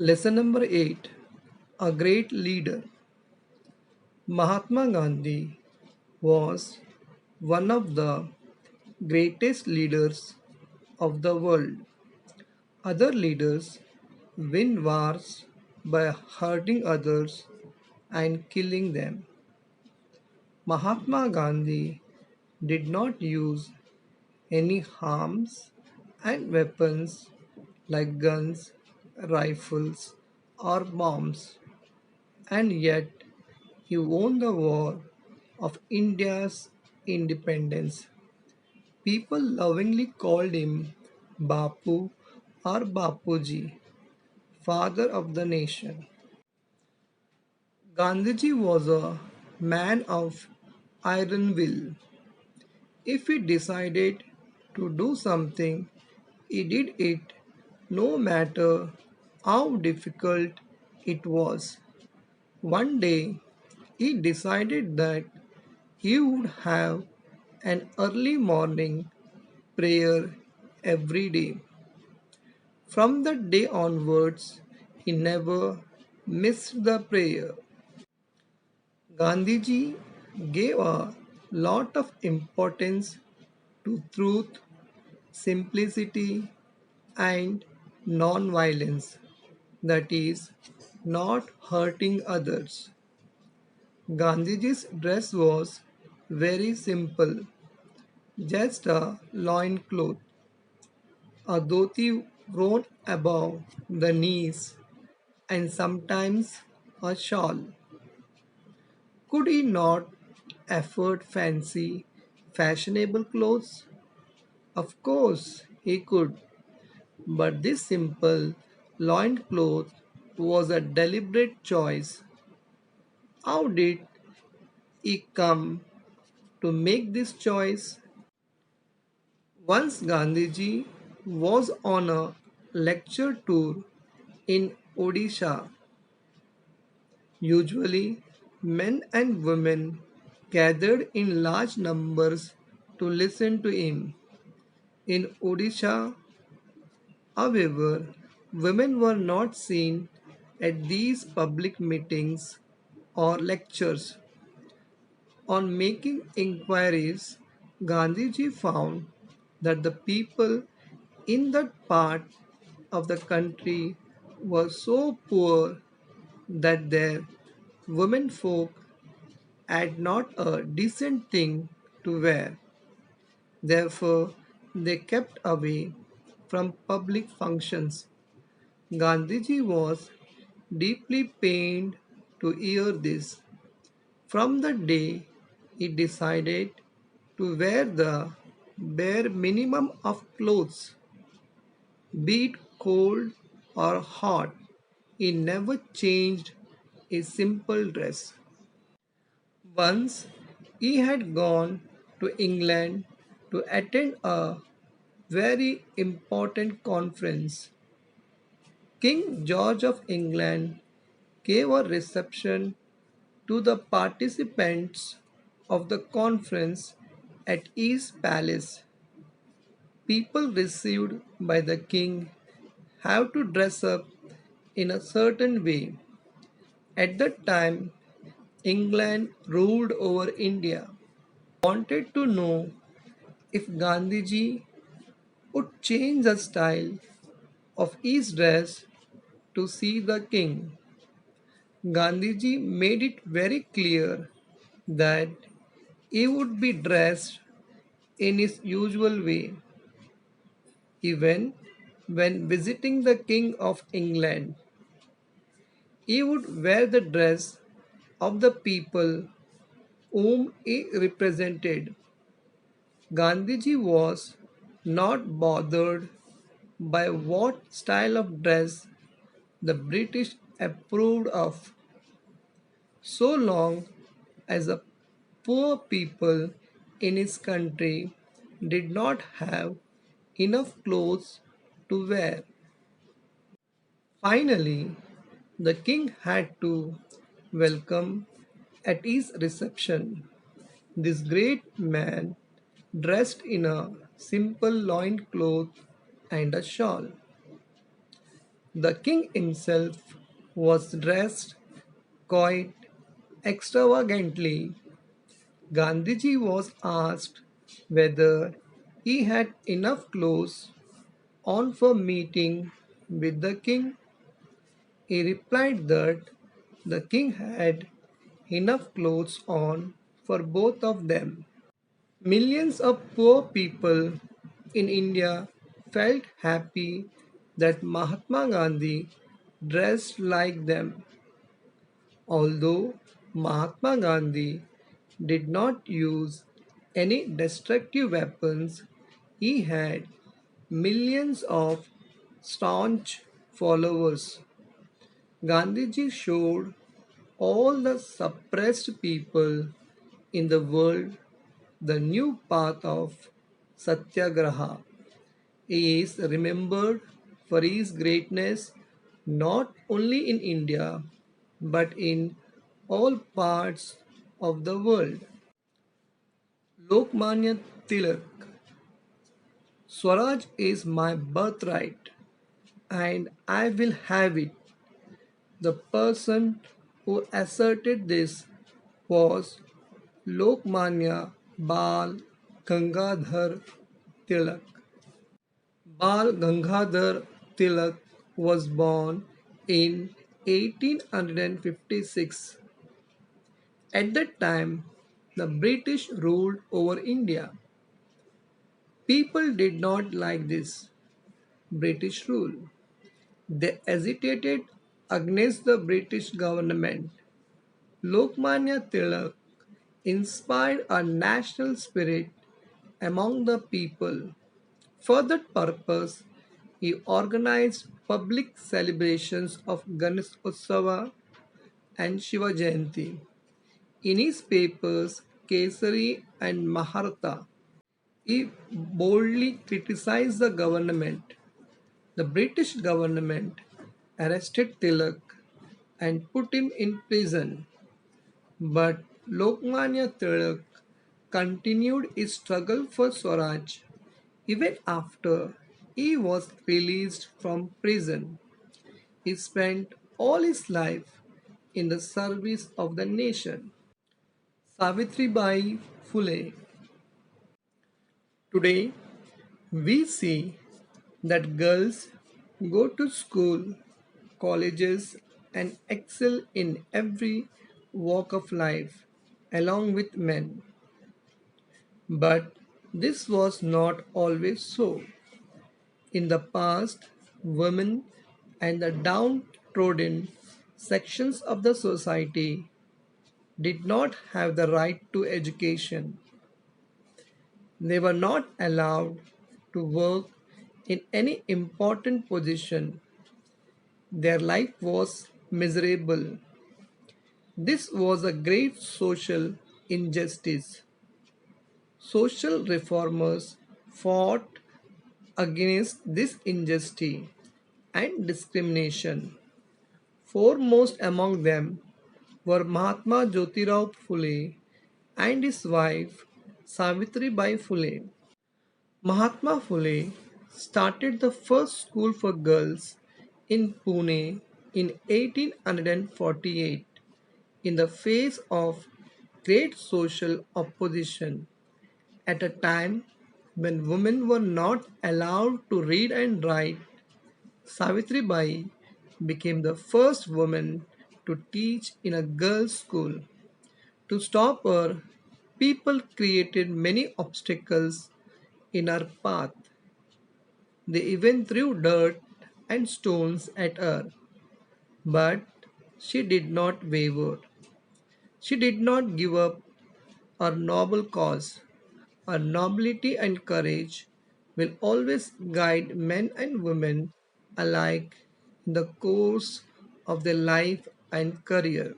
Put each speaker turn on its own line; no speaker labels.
Lesson number 8. A great leader. Mahatma Gandhi was one of the greatest leaders of the world. Other leaders win wars by hurting others and killing them. Mahatma Gandhi did not use any arms and weapons like guns, rifles, or bombs, and yet he won the war of India's independence. People lovingly called him Bapu or Bapuji, father of the nation. Gandhiji was a man of iron will. If he decided to do something, he did it no matter how difficult it was. One day, he decided that he would have an early morning prayer every day. From that day onwards, he never missed the prayer. Gandhiji gave a lot of importance to truth, simplicity, and non-violence, that is, not hurting others. Gandhiji's dress was very simple, just a loincloth, a dhoti worn above the knees, and sometimes a shawl. Could he not afford fancy, fashionable clothes? Of course he could, but this simple loincloth was a deliberate choice. How did he come to make this choice? Once Gandhiji was on a lecture tour in Odisha. Usually, men and women gathered in large numbers to listen to him. In Odisha, however, women were not seen at these public meetings or lectures. On making inquiries, Gandhiji found that the people in that part of the country were so poor that their women folk had not a decent thing to wear. Therefore, they kept away from public functions. Gandhiji was deeply pained to hear this. From the day he decided to wear the bare minimum of clothes, be it cold or hot, he never changed a simple dress. Once he had gone to England to attend a very important conference. King George of England gave a reception to the participants of the conference at his palace. People received by the king have to dress up in a certain way. At that time, England ruled over India. Wanted to know if Gandhiji would change the style of his dress to see the king. Gandhiji made it very clear that he would be dressed in his usual way, even when visiting the King of England. He would wear the dress of the people whom he represented. Gandhiji was not bothered by what style of dress the British approved of, so long as the poor people in his country did not have enough clothes to wear. Finally, the king had to welcome at his reception this great man dressed in a simple loincloth and a shawl. The king himself was dressed quite extravagantly. Gandhiji was asked whether he had enough clothes on for meeting with the king. He replied that the king had enough clothes on for both of them. Millions of poor people in India felt happy that Mahatma Gandhi dressed like them. Although Mahatma Gandhi did not use any destructive weapons, he had millions of staunch followers. Gandhiji showed all the suppressed people in the world the new path of Satyagraha. He is remembered for his greatness not only in India but in all parts of the world. Lokmanya Tilak. Swaraj is my birthright and I will have it. The person who asserted this was Lokmanya Bal Gangadhar Tilak. Bal Gangadhar Tilak was born in 1856. At that time, the British ruled over India. People did not like this British rule. They hesitated against the British government. Lokmanya Tilak inspired a national spirit among the people. For that purpose, he organized public celebrations of Ganesh Utsava and Shiva Jayanti. In his papers, Kesari and Maharata, he boldly criticized the government. The British government arrested Tilak and put him in prison. But Lokmanya Tilak continued his struggle for Swaraj even after he was released from prison. He spent all his life in the service of the nation. Savitribai Phule. Today, we see that girls go to school, colleges, and excel in every walk of life along with men. But this was not always so. In the past, women and the downtrodden sections of the society did not have the right to education. They were not allowed to work in any important position. Their life was miserable. This was a great social injustice. Social reformers fought against this injustice and discrimination. Foremost among them were Mahatma Jyotirao Phule and his wife Savitribai Phule. Mahatma Phule started the first school for girls in Pune in 1848 in the face of great social opposition at a time when women were not allowed to read and write. Savitribai became the first woman to teach in a girls' school. To stop her, people created many obstacles in her path. They even threw dirt and stones at her. But she did not waver. She did not give up her noble cause. Her nobility and courage will always guide men and women alike in the course of their life and career.